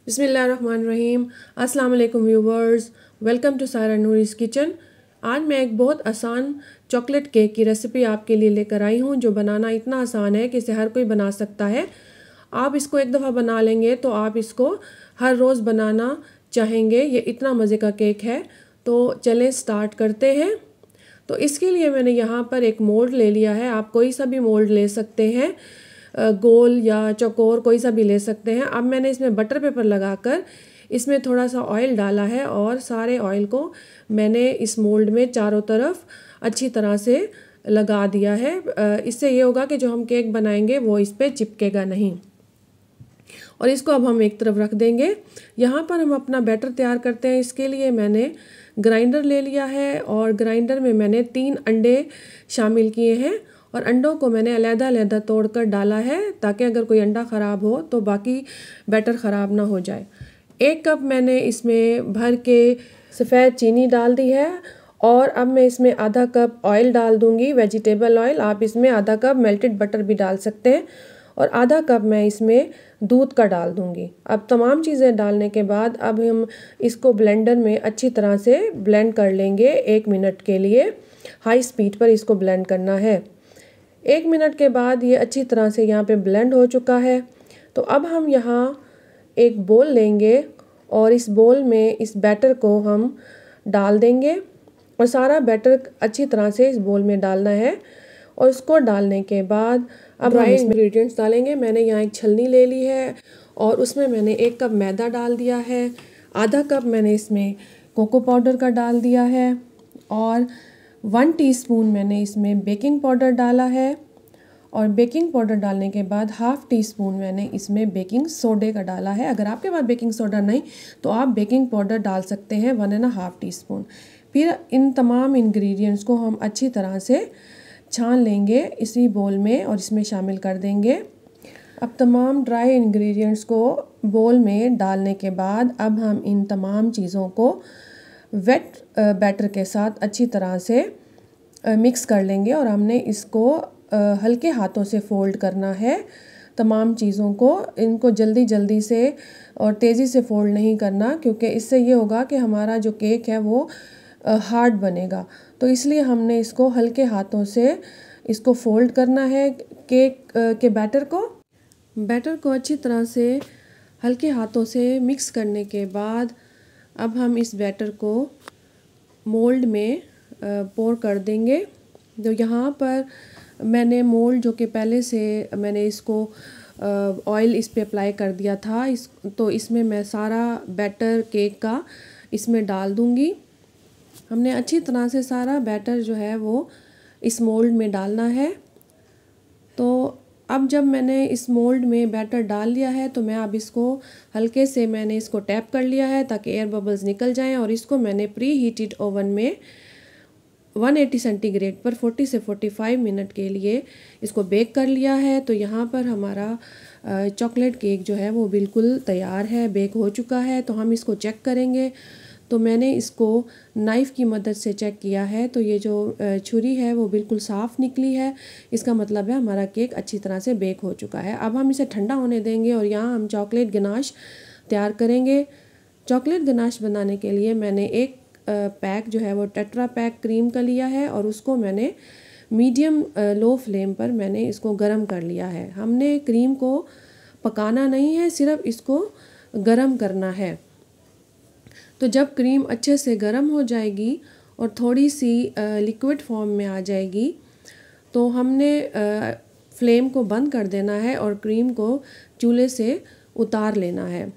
बिस्मिल्लाहिर्रहमानिर्रहीम। अस्सलाम वालेकुम viewers, welcome to Saira Noori's kitchen. आज मैं एक बहुत आसान चॉकलेट केक की रेसिपी आपके लिए लेकर आई हूँ, जो बनाना इतना आसान है कि इसे हर कोई बना सकता है। आप इसको एक दफ़ा बना लेंगे तो आप इसको हर रोज़ बनाना चाहेंगे। ये इतना मज़े का केक है। तो चलें स्टार्ट करते हैं। तो इसके लिए मैंने यहाँ पर एक मोल्ड ले लिया है। आप कोई सा भी मोल्ड ले सकते हैं, गोल या चौकोर कोई सा भी ले सकते हैं। अब मैंने इसमें बटर पेपर लगाकर इसमें थोड़ा सा ऑयल डाला है और सारे ऑयल को मैंने इस मोल्ड में चारों तरफ अच्छी तरह से लगा दिया है। इससे ये होगा कि जो हम केक बनाएंगे वो इस पर चिपकेगा नहीं। और इसको अब हम एक तरफ रख देंगे। यहाँ पर हम अपना बैटर तैयार करते हैं। इसके लिए मैंने ग्राइंडर ले लिया है और ग्राइंडर में मैंने 3 अंडे शामिल किए हैं और अंडों को मैंने अलग-अलग तोड़कर डाला है, ताकि अगर कोई अंडा ख़राब हो तो बाकी बैटर ख़राब ना हो जाए। 1 कप मैंने इसमें भर के सफ़ेद चीनी डाल दी है और अब मैं इसमें आधा कप ऑयल डाल दूँगी, वेजिटेबल ऑयल। आप इसमें आधा कप मेल्टेड बटर भी डाल सकते हैं और आधा कप मैं इसमें दूध का डाल दूँगी। अब तमाम चीज़ें डालने के बाद अब हम इसको ब्लेंडर में अच्छी तरह से ब्लेंड कर लेंगे। 1 मिनट के लिए हाई स्पीड पर इसको ब्लेंड करना है। 1 मिनट के बाद ये अच्छी तरह से यहाँ पे ब्लेंड हो चुका है। तो अब हम यहाँ एक बोल लेंगे और इस बोल में इस बैटर को हम डाल देंगे और सारा बैटर अच्छी तरह से इस बोल में डालना है। और इसको डालने के बाद अब हम इसमें इंग्रेडिएंट्स डालेंगे। मैंने यहाँ एक छलनी ले ली है और उसमें मैंने 1 कप मैदा डाल दिया है। आधा कप मैंने इसमें कोको पाउडर का डाल दिया है और 1 टीस्पून मैंने इसमें बेकिंग पाउडर डाला है। और बेकिंग पाउडर डालने के बाद हाफ़ टी स्पून मैंने इसमें बेकिंग सोडे का डाला है। अगर आपके पास बेकिंग सोडा नहीं तो आप बेकिंग पाउडर डाल सकते हैं 1.5 टीस्पून। फिर इन तमाम इंग्रेडिएंट्स को हम अच्छी तरह से छान लेंगे इसी बोल में और इसमें शामिल कर देंगे। अब तमाम ड्राई इंग्रेडिएंट्स को बोल में डालने के बाद अब हम इन तमाम चीज़ों को वेट बैटर के साथ अच्छी तरह से मिक्स कर लेंगे और हमने इसको हल्के हाथों से फोल्ड करना है तमाम चीज़ों को। इनको जल्दी जल्दी से और तेज़ी से फोल्ड नहीं करना, क्योंकि इससे ये होगा कि हमारा जो केक है वो हार्ड बनेगा। तो इसलिए हमने इसको हल्के हाथों से इसको फोल्ड करना है केक के बैटर को अच्छी तरह से हल्के हाथों से मिक्स करने के बाद अब हम इस बैटर को मोल्ड में पोर कर देंगे। तो यहाँ पर मैंने मोल्ड जो कि पहले से मैंने इसको ऑयल इस पे अप्लाई कर दिया था, तो इसमें मैं सारा बैटर केक का इसमें डाल दूँगी। हमने अच्छी तरह से सारा बैटर जो है वो इस मोल्ड में डालना है। तो अब जब मैंने इस मोल्ड में बैटर डाल लिया है तो मैं अब इसको हल्के से मैंने इसको टैप कर लिया है ताकि एयर बबल्स निकल जाएं और इसको मैंने प्री हीटेड ओवन में 180 सेंटीग्रेड पर 40 से 45 मिनट के लिए इसको बेक कर लिया है। तो यहाँ पर हमारा चॉकलेट केक जो है वो बिल्कुल तैयार है, बेक हो चुका है। तो हम इसको चेक करेंगे। तो मैंने इसको नाइफ़ की मदद से चेक किया है, तो ये जो छुरी है वो बिल्कुल साफ़ निकली है। इसका मतलब है हमारा केक अच्छी तरह से बेक हो चुका है। अब हम इसे ठंडा होने देंगे और यहाँ हम चॉकलेट गनाश तैयार करेंगे। चॉकलेट गनाश बनाने के लिए मैंने एक पैक जो है वो टेट्रा पैक क्रीम का लिया है और उसको मैंने मीडियम लो फ्लेम पर मैंने इसको गर्म कर लिया है। हमने क्रीम को पकाना नहीं है, सिर्फ इसको गर्म करना है। तो जब क्रीम अच्छे से गर्म हो जाएगी और थोड़ी सी लिक्विड फॉर्म में आ जाएगी तो हमने फ्लेम को बंद कर देना है और क्रीम को चूल्हे से उतार लेना है।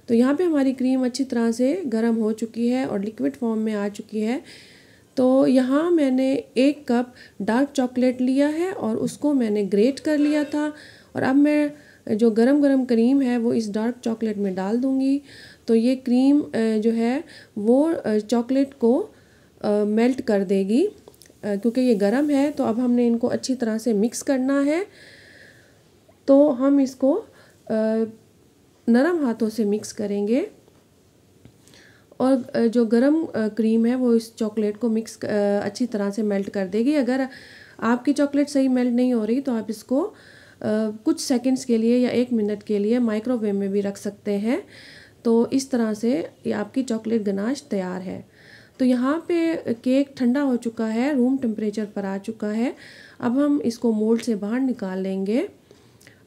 तो यहाँ पे हमारी क्रीम अच्छी तरह से गर्म हो चुकी है और लिक्विड फॉर्म में आ चुकी है। तो यहाँ मैंने 1 कप डार्क चॉकलेट लिया है और उसको मैंने ग्रेट कर लिया था और अब मैं जो गरम गरम क्रीम है वो इस डार्क चॉकलेट में डाल दूँगी। तो ये क्रीम जो है वो चॉकलेट को मेल्ट कर देगी, क्योंकि ये गरम है। तो अब हमने इनको अच्छी तरह से मिक्स करना है। तो हम इसको नरम हाथों से मिक्स करेंगे और जो गरम क्रीम है वो इस चॉकलेट को अच्छी तरह से मेल्ट कर देगी। अगर आपकी चॉकलेट सही मेल्ट नहीं हो रही तो आप इसको कुछ सेकंड्स के लिए या 1 मिनट के लिए माइक्रोवेव में भी रख सकते हैं। तो इस तरह से ये आपकी चॉकलेट गनाश तैयार है। तो यहाँ पे केक ठंडा हो चुका है, रूम टेम्परेचर पर आ चुका है। अब हम इसको मोल्ड से बाहर निकाल लेंगे।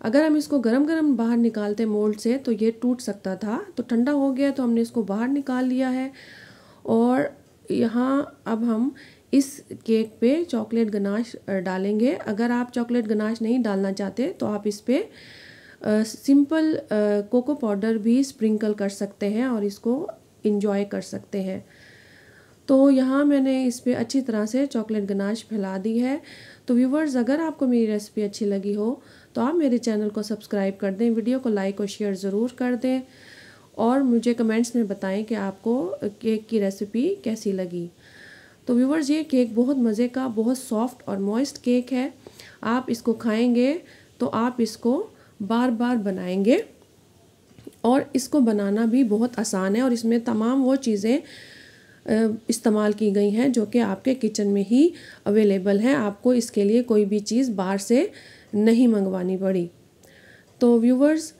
अगर हम इसको गरम गरम बाहर निकालते मोल्ड से तो ये टूट सकता था। तो ठंडा हो गया तो हमने इसको बाहर निकाल लिया है। और यहाँ अब हम इस केक पे चॉकलेट गनाश डालेंगे। अगर आप चॉकलेट गनाश नहीं डालना चाहते तो आप इस पे सिंपल कोको पाउडर भी स्प्रिंकल कर सकते हैं और इसको इंजॉय कर सकते हैं। तो यहाँ मैंने इस पे अच्छी तरह से चॉकलेट गनाश फैला दी है। तो व्यूवर्स, अगर आपको मेरी रेसिपी अच्छी लगी हो तो आप मेरे चैनल को सब्सक्राइब कर दें, वीडियो को लाइक और शेयर ज़रूर कर दें और मुझे कमेंट्स में बताएं कि आपको केक की रेसिपी कैसी लगी। तो व्यूवर्स, ये केक बहुत मज़े का, बहुत सॉफ्ट और मॉइस्ट केक है। आप इसको खाएंगे तो आप इसको बार बार बनाएंगे और इसको बनाना भी बहुत आसान है और इसमें तमाम वो चीज़ें इस्तेमाल की गई हैं जो कि आपके किचन में ही अवेलेबल हैं। आपको इसके लिए कोई भी चीज़ बाहर से नहीं मंगवानी पड़ी। तो व्यूवर्स,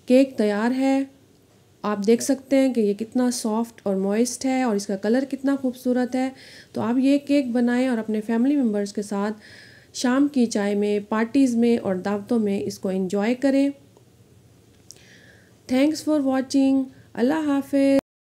केक तैयार है। आप देख सकते हैं कि ये कितना सॉफ्ट और मॉइस्ट है और इसका कलर कितना खूबसूरत है। तो आप ये केक बनाएं और अपने फैमिली मेम्बर्स के साथ शाम की चाय में, पार्टीज़ में और दावतों में इसको एंजॉय करें। Thanks for watching. अल्लाह हाफ़िज़।